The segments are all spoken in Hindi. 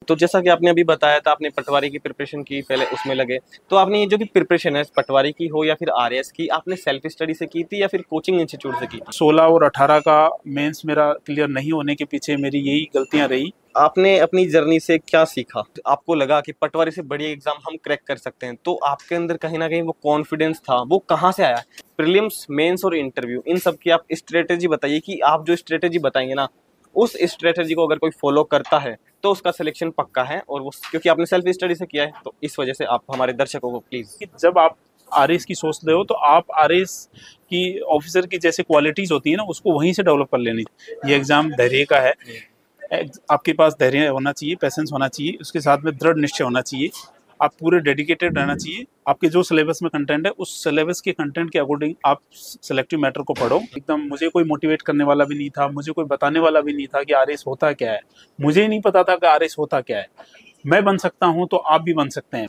तो जैसा कि आपने अभी बताया था, आपने पटवारी की प्रिपरेशन की, पहले उसमें लगे। तो आपने ये जो भी प्रिपरेशन है पटवारी की हो या फिर आरएएस की, आपने सेल्फ स्टडी से की थी या फिर कोचिंग इंस्टीट्यूट से की थी? 16 और 18 का मेंस मेरा क्लियर नहीं होने के पीछे मेरी यही गलतियां रही। आपने अपनी जर्नी से क्या सीखा? तो आपको लगा कि पटवारी से बड़ी एग्जाम हम क्रैक कर सकते हैं, तो आपके अंदर कहीं ना कहीं वो कॉन्फिडेंस था, वो कहाँ से आया? प्रीलिम्स, मेंस और इंटरव्यू, इन सब की आप स्ट्रेटेजी बताइए कि आप जो स्ट्रेटेजी बताएंगे ना, उस स्ट्रेटेजी को अगर कोई फॉलो करता है तो उसका सिलेक्शन पक्का है। और वो क्योंकि आपने सेल्फ स्टडी से किया है, तो इस वजह से आप हमारे दर्शकों को प्लीज। कि जब आप आरएस की सोच रहे हो तो आप आरएस की ऑफिसर की जैसे क्वालिटीज होती है ना, उसको वहीं से डेवलप कर लेनी। ये एग्जाम धैर्य का है। आपके पास धैर्य होना चाहिए, पेशेंस होना चाहिए, उसके साथ में दृढ़ निश्चय होना चाहिए। आप पूरे डेडिकेटेड रहना चाहिए। आपके जो सिलेबस में कंटेंट है, उस सिलेबस के कंटेंट के अकॉर्डिंग आप सेलेक्टिव मैटर को पढ़ो। एकदम मुझे कोई मोटिवेट करने वाला भी नहीं था, मुझे कोई बताने वाला भी नहीं था कि आरएस होता क्या है। मुझे ही नहीं पता था कि आरएस होता क्या है। मैं बन सकता हूं तो आप भी बन सकते हैं।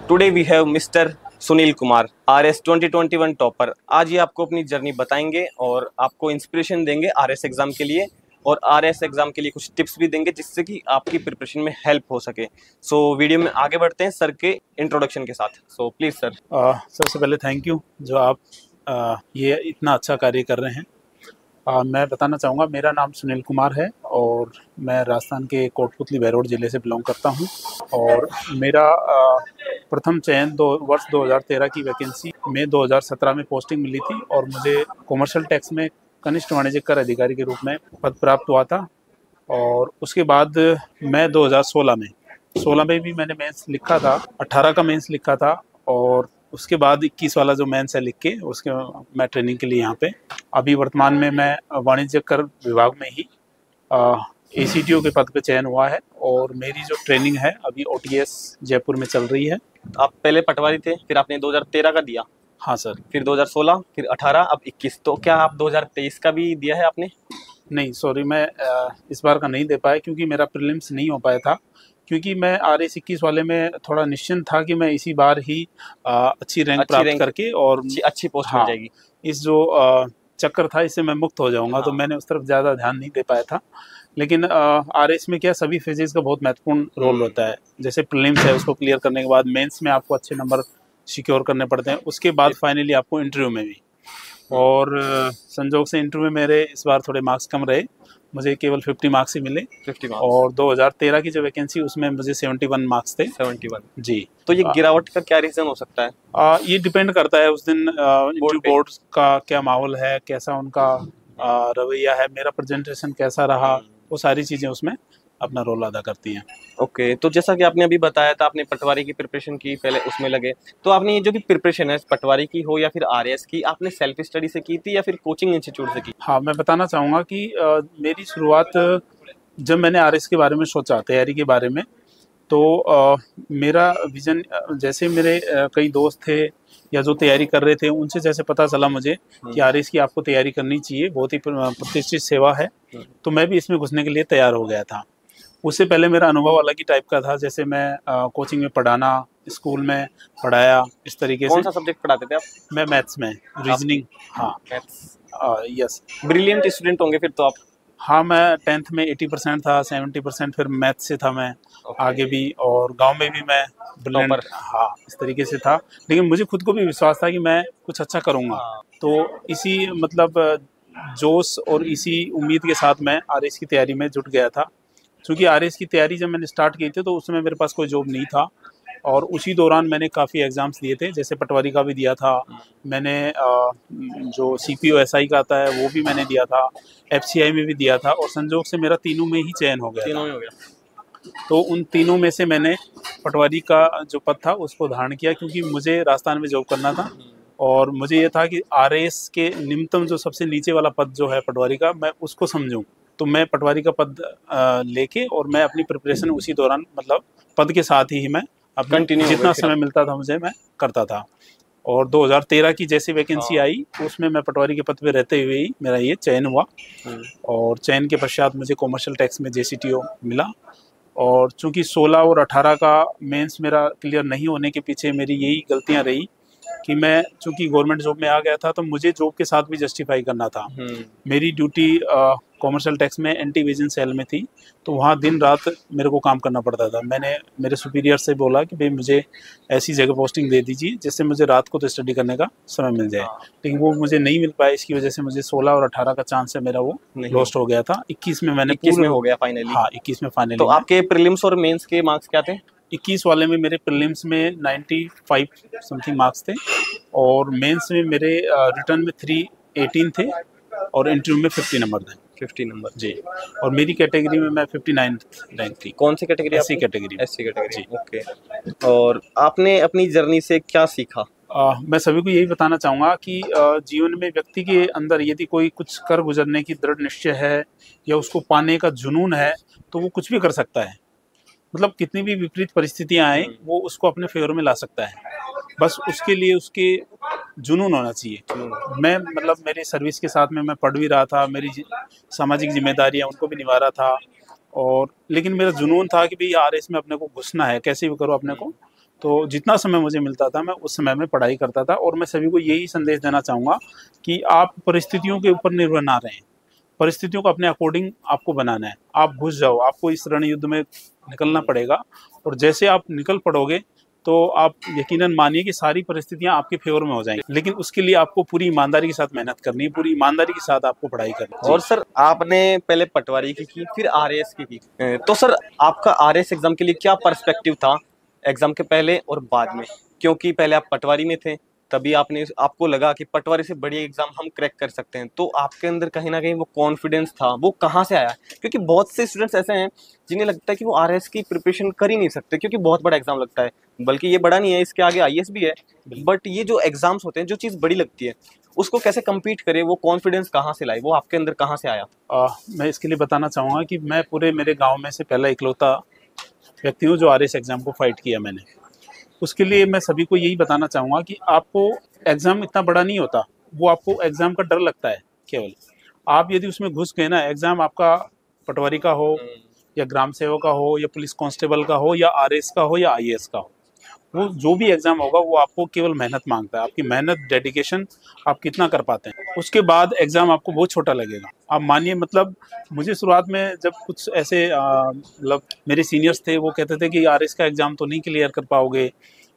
Today we have mister Sunil Kumar, RS 2021 topper. आज ये आपको अपनी जर्नी बताएंगे और आपको इंस्पिरेशन देंगे आरएस एग्जाम के लिए, और आरएस एग्जाम के लिए कुछ टिप्स भी देंगे जिससे कि आपकी प्रिपरेशन में हेल्प हो सके। सो वीडियो में आगे बढ़ते हैं सर के इंट्रोडक्शन के साथ। So please sir. सबसे पहले थैंक यू जो आप ये इतना अच्छा कार्य कर रहे हैं। मैं बताना चाहूँगा, मेरा नाम सुनील कुमार है और मैं राजस्थान के कोटपुतली बहरोड ज़िले से बिलोंग करता हूँ। और मेरा प्रथम चयन वर्ष 2013 की वैकेंसी में 2017 में पोस्टिंग मिली थी और मुझे कॉमर्शियल टैक्स में कनिष्ठ वाणिज्यिक कर अधिकारी के रूप में पद प्राप्त हुआ था। और उसके बाद मैं 2016 में भी मैंने मेंस लिखा था, 18 का मेंस लिखा था और उसके बाद 21 वाला जो मेंस है लिख के उसके मैं ट्रेनिंग के लिए यहाँ पे अभी वर्तमान में मैं वाणिज्य कर विभाग में ही ACTO के पद पे चयन हुआ है। और मेरी जो ट्रेनिंग है अभी OTS जयपुर में चल रही है। आप पहले पटवारी थे, फिर आपने 2013 का दिया। हाँ सर। फिर 2016, फिर 18, अब 21। तो क्या आप 2023 का भी दिया है आपने? नहीं सॉरी, मैं इस बार का नहीं दे पाया क्योंकि मेरा प्रीलिम्स नहीं हो पाया था। क्योंकि मैं RS 21 वाले में थोड़ा निश्चिंत था कि मैं इसी बार ही अच्छी रैंक प्राप्त करके और अच्छी पोस्ट मिल जाएगी। इस जो चक्कर था इससे मैं मुक्त हो जाऊंगा। तो मैंने उस तरफ ज़्यादा ध्यान नहीं दे पाया था। लेकिन RS में क्या सभी फेजेस का बहुत महत्वपूर्ण रोल होता है। जैसे प्रीलिम्स है, उसको क्लियर करने के बाद मेंस में आपको अच्छे नंबर सिक्योर करने पड़ते हैं, उसके बाद फाइनली आपको इंटरव्यू में भी। और संजोग से इंटरव्यू में मेरे इस बार थोड़े मार्क्स कम रहे, मुझे केवल 50 मार्क्स ही मिले। 50 मार्क्स। और 2013 की जो वैकेंसी उसमें मुझे 71 मार्क्स थे। 71 जी। तो ये गिरावट का क्या रीजन हो सकता है? ये डिपेंड करता है उस दिन इंटरव्यू बोर्ड का क्या माहौल है, कैसा उनका रवैया है, मेरा प्रेजेंटेशन कैसा रहा, वो सारी चीज़ें उसमें अपना रोल अदा करती हैं। ओके, तो जैसा कि आपने अभी बताया था, आपने पटवारी की प्रिपरेशन की, पहले उसमें लगे। तो आपने ये जो भी प्रिपरेशन है पटवारी की हो या फिर आरएएस की, आपने सेल्फ स्टडी से की थी या फिर कोचिंग इंस्टीट्यूट से की? हाँ, मैं बताना चाहूँगा कि मेरी शुरुआत जब मैंने आरएस के बारे में सोचा, तैयारी के बारे में, तो मेरा विज़न जैसे मेरे कई दोस्त थे या जो तैयारी कर रहे थे उनसे जैसे पता चला मुझे कि आरएस की आपको तैयारी करनी चाहिए, बहुत ही प्रतिष्ठित सेवा है, तो मैं भी इसमें घुसने के लिए तैयार हो गया था। उससे पहले मेरा अनुभव अलग ही टाइप का था। जैसे मैं कोचिंग में पढ़ाना, स्कूल में पढ़ाया, इस तरीके से। कौन सा सब्जेक्ट पढ़ाते थे आप? मैं मैथ्स में, रीजनिंग। हाँ, मैथ्स। यस। ब्रिलियंट स्टूडेंट होंगे फिर तो आप। हाँ, मैं 10th में 80% था, 70% फिर मैथ्स से था मैं। आगे भी, और गांव में भी मैं ब्रिलियंट, हाँ, इस तरीके से था। लेकिन मुझे खुद को भी विश्वास था कि मैं कुछ अच्छा करूँगा। तो इसी मतलब जोश और इसी उम्मीद के साथ मैं आरएस की तैयारी में जुट गया था। क्योंकि आरएस की तैयारी जब मैंने स्टार्ट की थी तो उस समय मेरे पास कोई जॉब नहीं था, और उसी दौरान मैंने काफ़ी एग्ज़ाम्स दिए थे। जैसे पटवारी का भी दिया था मैंने, जो CPO SI का आता है वो भी मैंने दिया था, FCI में भी दिया था, और संजोग से मेरा तीनों में ही चयन हो गया। तीनों में हो गया। तो उन तीनों में से मैंने पटवारी का जो पद था उसको धारण किया, क्योंकि मुझे राजस्थान में जॉब करना था और मुझे ये था कि आरएएस के निम्नतम जो सबसे नीचे वाला पद जो है पटवारी का, मैं उसको समझूं। तो मैं पटवारी का पद लेके और मैं अपनी प्रिपरेशन उसी दौरान, मतलब पद के साथ ही मैं अपना जितना समय मिलता था मुझे मैं करता था। और 2013 की जैसी वैकेंसी आई उसमें मैं पटवारी के पद पे रहते हुए ही मेरा ये चयन हुआ। और चयन के पश्चात मुझे कॉमर्शियल टैक्स में JCTO मिला। और चूंकि 16 और 18 का मेंस मेरा क्लियर नहीं होने के पीछे मेरी यही गलतियां रही कि मैं चूंकि गवर्नमेंट जॉब में आ गया था तो मुझे जॉब के साथ भी जस्टिफाई करना था। मेरी ड्यूटी कॉमर्शियल टैक्स में एंटी इवेजन सेल में थी, तो वहाँ दिन रात मेरे को काम करना पड़ता था। मैंने मेरे सुपीरियर से बोला कि भाई मुझे ऐसी जगह पोस्टिंग दे दीजिए जिससे मुझे रात को तो स्टडी करने का समय मिल जाए, लेकिन वो मुझे नहीं मिल पाया। इसकी वजह से मुझे 16 और 18 का चांस है मेरा वो लॉस्ट हो गया था। 21 में मैंने 21 में हो गया फाइनली। हाँ, 21 में फाइनली। तो आपके प्रीलिम्स और मेंस के मार्क्स क्या थे? 21 वाले में मेरे प्रीलिम्स में 95 समथिंग मार्क्स थे, और मेंस में मेरे रिटर्न में 318 थे, और इंटरव्यू में 50 नंबर थे। 50 नंबर जी। और मेरी कैटेगरी में मैं 59 रैंक थी। कौन सी category? SC category. SC category, okay. और आपने अपनी जर्नी से क्या सीखा? मैं सभी को यही बताना चाहूँगा कि जीवन में व्यक्ति के अंदर यदि कोई कुछ कर गुजरने की दृढ़ निश्चय है या उसको पाने का जुनून है, तो वो कुछ भी कर सकता है। मतलब कितनी भी विपरीत परिस्थितियां आए, वो उसको अपने फेवर में ला सकता है। बस उसके लिए उसके जुनून होना चाहिए। मैं मतलब मेरी सर्विस के साथ में मैं पढ़ भी रहा था, मेरी सामाजिक जिम्मेदारियां उनको भी निभा रहा था, और लेकिन मेरा जुनून था कि भाई आरएस में अपने को घुसना है, कैसे भी करो अपने को। तो जितना समय मुझे मिलता था मैं उस समय में पढ़ाई करता था। और मैं सभी को यही संदेश देना चाहूँगा कि आप परिस्थितियों के ऊपर निर्भर ना रहें, परिस्थितियों को अपने अकॉर्डिंग आपको बनाना है। आप घुस जाओ, आपको इस रण युद्ध में निकलना पड़ेगा, और जैसे आप निकल पड़ोगे तो आप यकीनन मानिए कि सारी परिस्थितियां आपके फेवर में हो जाएंगी। लेकिन उसके लिए आपको पूरी ईमानदारी के साथ मेहनत करनी है, पूरी ईमानदारी के साथ आपको पढ़ाई करनी है। और सर आपने पहले पटवारी की फिर आरएएस की, तो सर आपका आरएएस एग्जाम के लिए क्या पर्सपेक्टिव था एग्जाम के पहले और बाद में? क्योंकि पहले आप पटवारी में थे, तभी आपको लगा कि पटवारी से बढ़िया एग्जाम हम क्रैक कर सकते हैं, तो आपके अंदर कहीं ना कहीं वो कॉन्फिडेंस था, वो कहाँ से आया? क्योंकि बहुत से स्टूडेंट्स ऐसे हैं जिन्हें लगता है कि वो आरएएस की प्रिपरेशन कर ही नहीं सकते क्योंकि बहुत बड़ा एग्जाम लगता है, बल्कि ये बड़ा नहीं है, इसके आगे आईएएस भी है, बट ये जो एग्जाम्स होते हैं, जो चीज़ बड़ी लगती है, उसको कैसे कम्पीट करे, वो कॉन्फिडेंस कहाँ से लाए, वो आपके अंदर कहाँ से आया? मैं इसके लिए बताना चाहूँगा कि मैं पूरे मेरे गाँव में से पहला इकलौता व्यक्ति हूँ जो आरएएस एग्जाम को फाइट किया मैंने। उसके लिए मैं सभी को यही बताना चाहूँगा कि आपको एग्ज़ाम इतना बड़ा नहीं होता, वो आपको एग्ज़ाम का डर लगता है केवल। आप यदि उसमें घुस गए ना, एग्ज़ाम आपका पटवारी का हो या ग्राम सेवक का हो या पुलिस कांस्टेबल का हो या आरएएस का हो या आईएएस का हो, वो जो भी एग्ज़ाम होगा वो आपको केवल मेहनत मांगता है, आपकी मेहनत, डेडिकेशन, आप कितना कर पाते हैं। उसके बाद एग्ज़ाम आपको बहुत छोटा लगेगा। आप मानिए, मतलब मुझे शुरुआत में जब कुछ ऐसे मतलब मेरे सीनियर्स थे, वो कहते थे कि आरएएस का एग्ज़ाम तो नहीं क्लियर कर पाओगे,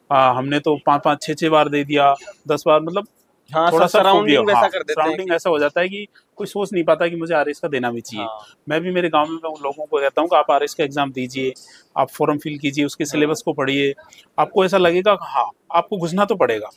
हमने तो 5-5, 6-6 बार दे दिया, 10 बार, मतलब हाँ, थोड़ा सा सराउंडिंग वैसा कर देते हैं सराउंडिंग ऐसा हो जाता है कि कोई सोच नहीं पाता कि मुझे आरएएस का देना भी चाहिए। मैं भी मेरे गांव में उन लोगों को कहता हूँ कि आप आरएएस का एग्जाम दीजिए, आप फॉर्म फिल कीजिए, उसके सिलेबस को पढ़िए, आपको ऐसा लगेगा हाँ आपको घुसना तो पड़ेगा।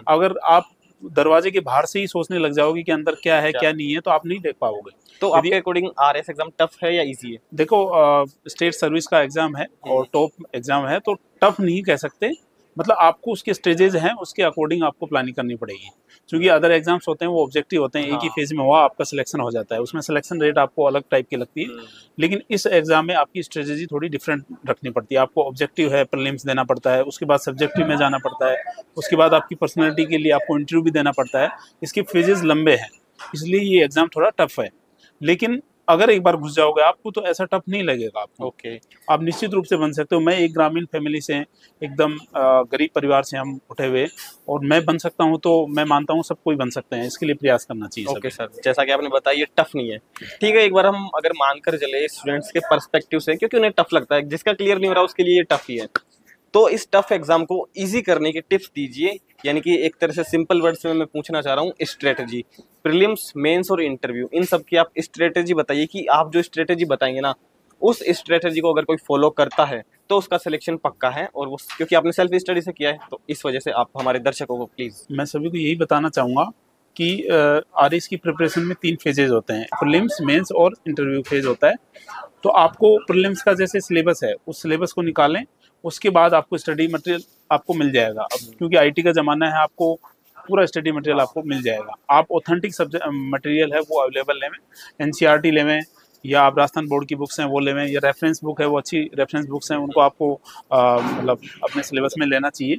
अगर आप दरवाजे के बाहर से ही सोचने लग जाओगे कि अंदर क्या है क्या नहीं है, तो आप नहीं देख पाओगे। तो आपके अकॉर्डिंग आरएएस एग्जाम टफ है या इजी है? देखो, स्टेट सर्विस का एग्जाम है और टॉप एग्जाम है, तो टफ नहीं कह सकते, मतलब आपको उसके स्टेजेस हैं, उसके अकॉर्डिंग आपको प्लानिंग करनी पड़ेगी। क्योंकि अदर एग्जाम्स होते हैं वो ऑब्जेक्टिव होते हैं, एक ही फेज में हुआ आपका सिलेक्शन हो जाता है, उसमें सिलेक्शन रेट आपको अलग टाइप की लगती है। लेकिन इस एग्जाम में आपकी स्ट्रेटेजी थोड़ी डिफरेंट रखनी पड़ती है। आपको ऑब्जेक्टिव है, प्रीलिम्स देना पड़ता है, उसके बाद सब्जेक्टिव में जाना पड़ता है, उसके बाद आपकी पर्सनैलिटी के लिए आपको इंटरव्यू भी देना पड़ता है। इसके फेजेस लंबे हैं, इसलिए ये एग्जाम थोड़ा टफ है। लेकिन अगर एक बार घुस जाओगे आपको तो ऐसा टफ नहीं लगेगा आपको। आप निश्चित रूप से बन सकते हो। मैं एक ग्रामीण फैमिली से, एकदम गरीब परिवार से हम उठे हुए, और मैं बन सकता हूं, तो मैं मानता हूं सब कोई बन सकते हैं, इसके लिए प्रयास करना चाहिए। ओके सर, जैसा कि आपने बताया ये टफ नहीं है, ठीक है। एक बार हम अगर मानकर चले स्टूडेंट्स के पर्सपेक्टिव से, क्योंकि उन्हें टफ लगता है, जिसका क्लियर नहीं हो रहा उसके लिए ये टफ ही है, तो इस टफ एग्जाम को इजी करने के टिप्स दीजिए। यानी कि एक तरह से सिंपल वर्ड्स में मैं पूछना चाह रहा हूँ, स्ट्रेटजी, प्रीलिम्स, मेंस और इंटरव्यू, इन सब की आप स्ट्रेटजी बताइए कि आप जो स्ट्रेटजी बताएंगे ना, उस स्ट्रेटजी को अगर कोई फॉलो करता है तो उसका सिलेक्शन पक्का है। और वो क्योंकि आपने सेल्फ स्टडी से किया है, तो इस वजह से आप हमारे दर्शकों को प्लीज। मैं सभी को यही बताना चाहूँगा कि आरएएस की प्रिपरेशन में 3 फेजेज होते हैं, प्रीलिम्स, मेंस और इंटरव्यू फेज होता है। तो आपको प्रीलिम्स का जैसे सिलेबस है, उस सिलेबस को निकालें, उसके बाद आपको स्टडी मटेरियल आपको मिल जाएगा। अब क्योंकि आईटी का ज़माना है, आपको पूरा स्टडी मटेरियल आपको मिल जाएगा। आप ऑथेंटिक सब्जेक्ट मटेरियल है वो अवेलेबल लेवें, एनसीईआरटी लेवें, या आप राजस्थान बोर्ड की बुक्स हैं वो लेवें, या रेफरेंस बुक है वो अच्छी रेफरेंस बुक्स हैं, उनको आपको मतलब अपने सिलेबस में लेना चाहिए।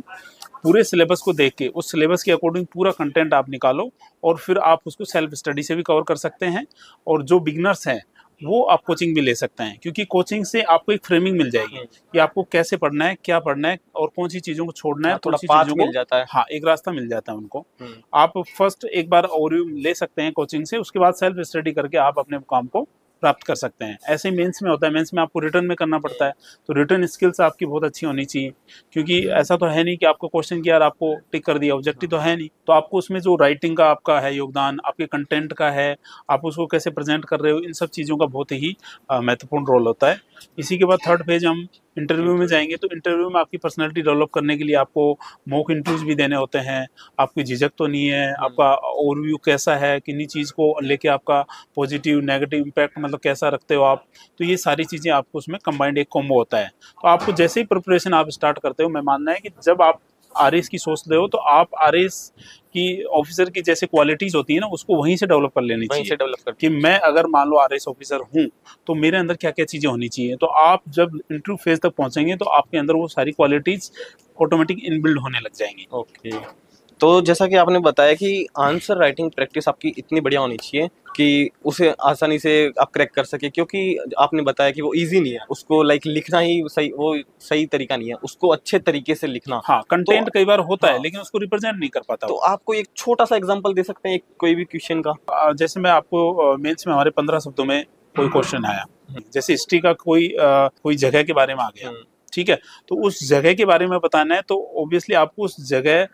पूरे सिलेबस को देख के उस सिलेबस के अकॉर्डिंग पूरा कंटेंट आप निकालो, और फिर आप उसको सेल्फ स्टडी से भी कवर कर सकते हैं। और जो बिगनर्स हैं वो आप कोचिंग भी ले सकते हैं, क्योंकि कोचिंग से आपको एक फ्रेमिंग मिल जाएगी कि आपको कैसे पढ़ना है, क्या पढ़ना है, और कौन सी चीज़ों को छोड़ना है, कौन सी चीज़ों को मिल जाता है। हाँ, एक रास्ता मिल जाता है उनको। आप फर्स्ट एक बार ओवरव्यू ले सकते हैं कोचिंग से, उसके बाद सेल्फ स्टडी करके आप अपने काम को प्राप्त कर सकते हैं। ऐसे ही मेंस में होता है, मेंस में आपको रिटर्न में करना पड़ता है, तो रिटर्न स्किल्स आपकी बहुत अच्छी होनी चाहिए, क्योंकि ऐसा तो है नहीं कि आपको क्वेश्चन किया और आपको टिक कर दिया, ऑब्जेक्टिव तो है नहीं। तो आपको उसमें जो राइटिंग का आपका है योगदान, आपके कंटेंट का है, आप उसको कैसे प्रेजेंट कर रहे हो, इन सब चीज़ों का बहुत ही महत्वपूर्ण रोल होता है। इसी के बाद थर्ड फेज हम इंटरव्यू में जाएंगे। तो इंटरव्यू में आपकी पर्सनैलिटी डेवलप करने के लिए आपको मॉक इंटरव्यूज भी देने होते हैं। आपकी झिझक तो नहीं है, आपका ओवरव्यू कैसा है, किन्हीं चीज़ को लेके आपका पॉजिटिव नेगेटिव इम्पैक्ट मतलब कैसा रखते हो आप, तो ये सारी चीज़ें आपको उसमें कंबाइंड एक कॉम्बो होता है। तो आपको जैसे ही प्रिपरेशन आप स्टार्ट करते हो, मैं मानना है कि जब आप आरएस की सोच रहे हो तो आप आरएस की ऑफिसर की जैसे क्वालिटीज होती है ना, उसको वहीं से डेवलप कर लेनी वहीं चाहिए से डेवलप कर। कि मैं अगर मान लो आरएस ऑफिसर हूँ तो मेरे अंदर क्या क्या चीज़ें होनी चाहिए। तो आप जब इंटरव्यू फेज तक पहुंचेंगे तो आपके अंदर वो सारी क्वालिटीज ऑटोमेटिक इनबिल्ड होने लग जाएंगी। ओके, तो जैसा कि आपने बताया कि आंसर राइटिंग प्रैक्टिस आपकी इतनी बढ़िया होनी चाहिए कि उसे आसानी से आप क्रैक कर सके, क्योंकि आपने बताया कि वो इजी नहीं है, उसको लाइक लिखना ही सही, वो सही तरीका नहीं है, उसको अच्छे तरीके से लिखना। हाँ, कंटेंट तो कई बार होता है हाँ, लेकिन उसको रिप्रेजेंट नहीं कर पाता तो वो। आपको एक छोटा सा एग्जांपल दे सकते हैं एक कोई भी क्वेश्चन का? जैसे मैं आपको मेंस में हमारे 15 शब्दों में कोई क्वेश्चन आया, जैसे हिस्ट्री का कोई जगह के बारे में आ गया, ठीक है, तो उस जगह के बारे में बताना है, तो ऑब्वियसली आपको उस जगह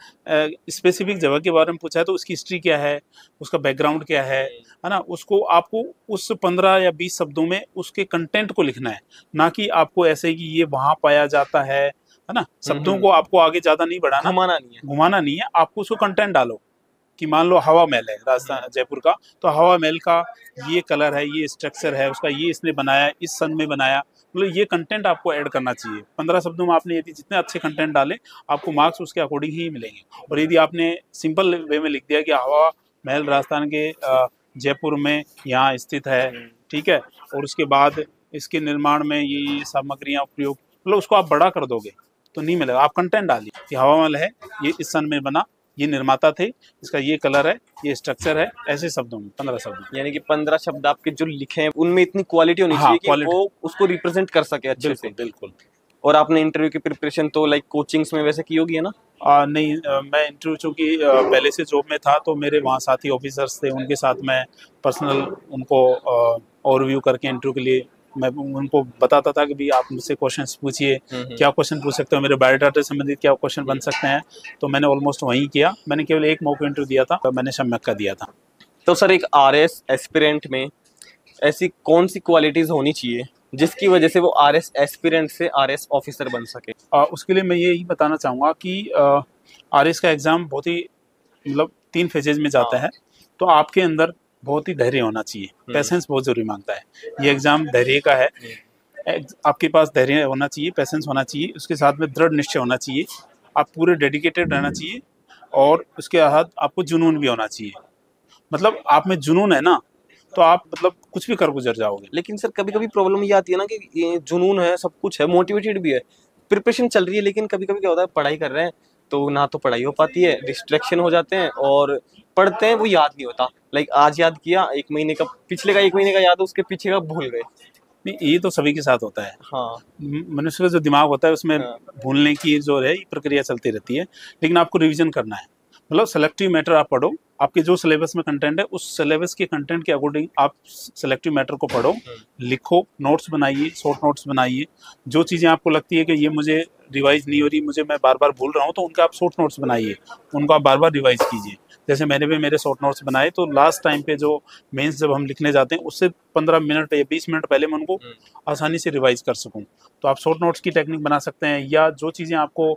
स्पेसिफिक जगह के बारे में पूछा है तो उसकी हिस्ट्री क्या है, उसका बैकग्राउंड क्या है ना, उसको आपको उस 15 या 20 शब्दों में उसके कंटेंट को लिखना है, ना कि आपको ऐसे कि ये वहां पाया जाता है ना। शब्दों को आपको आगे ज्यादा नहीं बढ़ाना, घुमाना नहीं है। घुमाना नहीं है, आपको उसको कंटेंट डालो कि मान लो हवा महल है राजस्थान जयपुर का, तो हवा महल का ये कलर है, ये स्ट्रक्चर है उसका, ये इसने बनाया, इस सन में बनाया, मतलब ये कंटेंट आपको ऐड करना चाहिए। 15 शब्दों में आपने यदि जितने अच्छे कंटेंट डाले आपको मार्क्स उसके अकॉर्डिंग ही मिलेंगे। और यदि आपने सिंपल वे में लिख दिया कि हवा महल राजस्थान के जयपुर में यहाँ स्थित है, ठीक है, और उसके बाद इसके निर्माण में ये सामग्रियाँ उपयोग, मतलब उसको आप बड़ा कर दोगे तो नहीं मिलेगा। आप कंटेंट डालिए कि हवा महल है, ये इस सन में बना, ये निर्माता थे, इसका ये कलर है, ये स्ट्रक्चर है, ऐसे शब्दों में 15 शब्दों। यानी कि 15 शब्द आपके जो लिखे हैं उनमें इतनी क्वालिटी होनी हाँ, चाहिए कि क्वालिटी, वो उसको रिप्रेजेंट कर सके अच्छे से। बिल्कुल बिल्कुल। और आपने इंटरव्यू की प्रिपरेशन तो लाइक कोचिंग्स में वैसे की होगी है ना? नहीं, मैं इंटरव्यू चूँकि पहले से जॉब में था तो मेरे वहाँ साथी ऑफिसर्स थे, उनके साथ मैं पर्सनल उनको ओवरव्यू करके इंटरव्यू के लिए मैं उनको बताता था कि भाई आप मुझसे क्वेश्चंस पूछिए, क्या क्वेश्चन पूछ सकते हो, मेरे बायोडाटा से संबंधित क्या क्वेश्चन बन सकते हैं। तो मैंने ऑलमोस्ट वहीं किया। मैंने केवल एक मॉक इंटरव्यू दिया था, तो मैंने सम्यक का दिया था। तो सर एक आरएस एस्पिरेंट में ऐसी कौन सी क्वालिटीज होनी चाहिए जिसकी वजह से वो आरएस एस्पिरेंट से आरएस ऑफिसर बन सके? उसके लिए मैं यही बताना चाहूँगा कि आरएस का एग्ज़ाम बहुत ही मतलब 3 फेजेज में जाता है, तो आपके अंदर बहुत ही धैर्य होना चाहिए, पैसेंस बहुत जरूरी मांगता है। ये एग्जाम धैर्य का है, आपके पास धैर्य होना चाहिए, पैसेंस होना चाहिए, उसके साथ में दृढ़ निश्चय होना चाहिए, आप पूरे डेडिकेटेड रहना चाहिए, और उसके बाद आपको जुनून भी होना चाहिए। मतलब आप में जुनून है ना, तो आप मतलब कुछ भी कर गुजर जाओगे। लेकिन सर कभी कभी प्रॉब्लम ये आती है ना कि ये जुनून है, सब कुछ है, मोटिवेटेड भी है, प्रिपरेशन चल रही है, लेकिन कभी कभी क्या होता है पढ़ाई कर रहे हैं तो ना तो पढ़ाई हो पाती है, डिस्ट्रैक्शन हो जाते हैं, और पढ़ते हैं वो याद नहीं होता। लाइक आज याद किया, एक महीने का, पिछले का एक महीने का याद है, उसके पीछे का भूल गए। नहीं, ये तो सभी के साथ होता है। हाँ मनुष्य का जो दिमाग होता है उसमें हाँ। भूलने की जो है प्रक्रिया चलती रहती है, लेकिन आपको रिवीजन करना है। मतलब सेलेक्टिव मैटर आप पढ़ो, आपके जो सिलेबस में कंटेंट है उस सिलेबस के कंटेंट के अकॉर्डिंग आप सेलेक्टिव मैटर को पढ़ो, लिखो, नोट्स बनाइए, शॉर्ट नोट्स बनाइए। जो चीज़ें आपको लगती है कि ये मुझे रिवाइज नहीं हो रही, मुझे मैं बार बार भूल रहा हूँ, तो उनका आप शॉर्ट नोट्स बनाइए, उनको आप बार बार रिवाइज कीजिए। जैसे मैंने भी मेरे शॉर्ट नोट्स बनाए, तो लास्ट टाइम पे जो मेंस जब हम लिखने जाते हैं उससे 15 मिनट या 20 मिनट पहले मैं उनको आसानी से रिवाइज कर सकूं। तो आप शॉर्ट नोट्स की टेक्निक बना सकते हैं, या जो चीज़ें आपको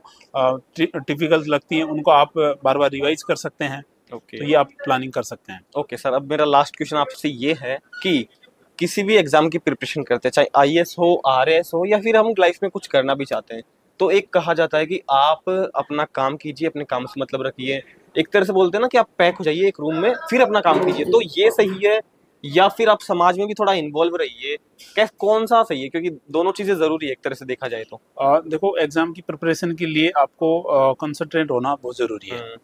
टिपिकल लगती हैं उनको आप बार बार रिवाइज कर सकते हैं। ओके तो ये आप प्लानिंग कर सकते हैं। ओके सर, अब मेरा लास्ट क्वेश्चन आपसे ये है कि किसी भी एग्जाम की प्रिपरेशन करते हैं, चाहे आईएएस हो, आरएएस हो, या फिर हम लाइफ में कुछ करना भी चाहते हैं, तो एक कहा जाता है कि आप अपना काम कीजिए, अपने काम से मतलब रखिए। एक तरह से बोलते हैं ना कि आप पैक हो जाइए एक रूम में, फिर अपना काम कीजिए। तो ये सही है, या फिर आप समाज में भी थोड़ा इन्वॉल्व रहिए? कैसे, कौन सा सही है? क्योंकि दोनों चीजें जरूरी है एक तरह से देखा जाए तो। देखो, एग्जाम की प्रिपरेशन के लिए आपको कंसंट्रेट होना बहुत ज़रूरी है।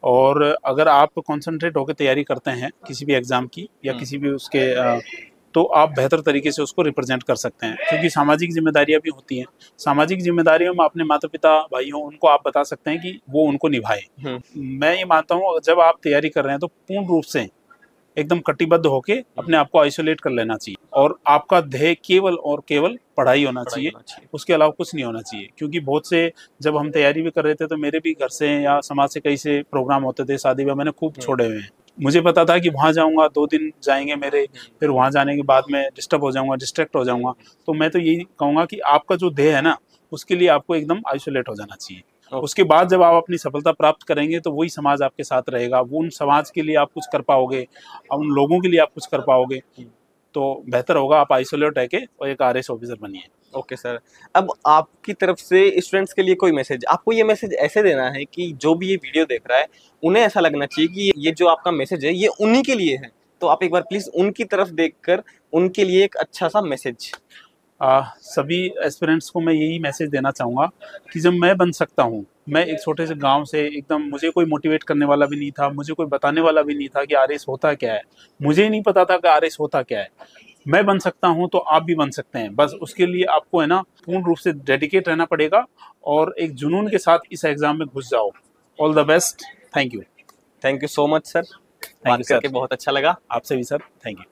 और अगर आप कंसंट्रेट होकर तैयारी करते हैं किसी भी एग्जाम की या किसी भी उसके तो आप बेहतर तरीके से उसको रिप्रेजेंट कर सकते हैं, क्योंकि सामाजिक जिम्मेदारियां भी होती हैं। सामाजिक जिम्मेदारियों में अपने माता पिता भाइयों उनको आप बता सकते हैं कि वो उनको निभाए। मैं ये मानता हूँ जब आप तैयारी कर रहे हैं तो पूर्ण रूप से एकदम कटिबद्ध होके अपने आप को आइसोलेट कर लेना चाहिए और आपका ध्येय केवल और केवल पढ़ाई होना चाहिए, उसके अलावा कुछ नहीं होना चाहिए। क्योंकि बहुत से जब हम तैयारी भी कर रहे थे तो मेरे भी घर से या समाज से कई से प्रोग्राम होते थे, शादी में मैंने खूब छोड़े हुए हैं। मुझे पता था कि वहाँ जाऊँगा 2 दिन जाएंगे मेरे, फिर वहाँ जाने के बाद मैं डिस्टर्ब हो जाऊँगा, डिस्ट्रैक्ट हो जाऊँगा। तो मैं तो यही कहूँगा कि आपका जो ध्येय है ना, उसके लिए आपको एकदम आइसोलेट हो जाना चाहिए। उसके बाद जब आप अपनी सफलता प्राप्त करेंगे तो वही समाज आपके साथ रहेगा, वो उन समाज के लिए आप कुछ कर पाओगे, उन लोगों के लिए आप कुछ कर पाओगे। तो बेहतर होगा आप आइसोलेट रह के और एक आरएस ऑफिसर बनिए। ओके सर, अब आपकी तरफ से स्टूडेंट्स के लिए कोई मैसेज, आपको ये मैसेज ऐसे देना है कि जो भी ये वीडियो देख रहा है उन्हें ऐसा लगना चाहिए कि ये जो आपका मैसेज है ये उन्हीं के लिए है। तो आप एक बार प्लीज उनकी तरफ देखकर उनके लिए एक अच्छा सा मैसेज। सभी एस्पिरेंट्स को मैं यही मैसेज देना चाहूँगा कि जब मैं बन सकता हूँ, मैं एक छोटे से गांव से एकदम, मुझे कोई मोटिवेट करने वाला भी नहीं था, मुझे कोई बताने वाला भी नहीं था कि आरएस होता क्या है, मुझे ही नहीं पता था कि आरएस होता क्या है। मैं बन सकता हूँ तो आप भी बन सकते हैं। बस उसके लिए आपको है ना पूर्ण रूप से डेडिकेट रहना पड़ेगा और एक जुनून के साथ इस एग्जाम में घुस जाओ। All the best. Thank you so much sir, बात करके बहुत अच्छा लगा। आपसे भी sir, thank you.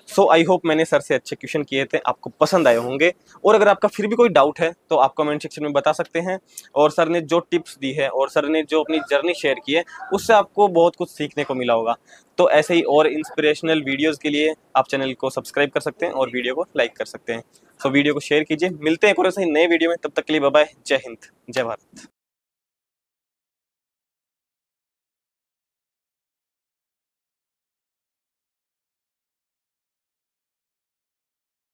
So I hope मैंने सर से अच्छे क्वेश्चन किए थे, आपको पसंद आए होंगे। और अगर आपका फिर भी कोई डाउट है तो आप कमेंट सेक्शन में बता सकते हैं। और सर ने जो टिप्स दी है और सर ने जो अपनी जर्नी शेयर की है उससे आपको बहुत कुछ सीखने को मिला होगा। तो ऐसे ही और इंस्पिरेशनल वीडियोस के लिए आप चैनल को सब्सक्राइब कर सकते हैं और वीडियो को लाइक कर सकते हैं। सो वीडियो को शेयर कीजिए। मिलते हैं एक और ऐसे ही नए वीडियो में, तब तक के लिए बाय बाय। जय हिंद, जय भारत।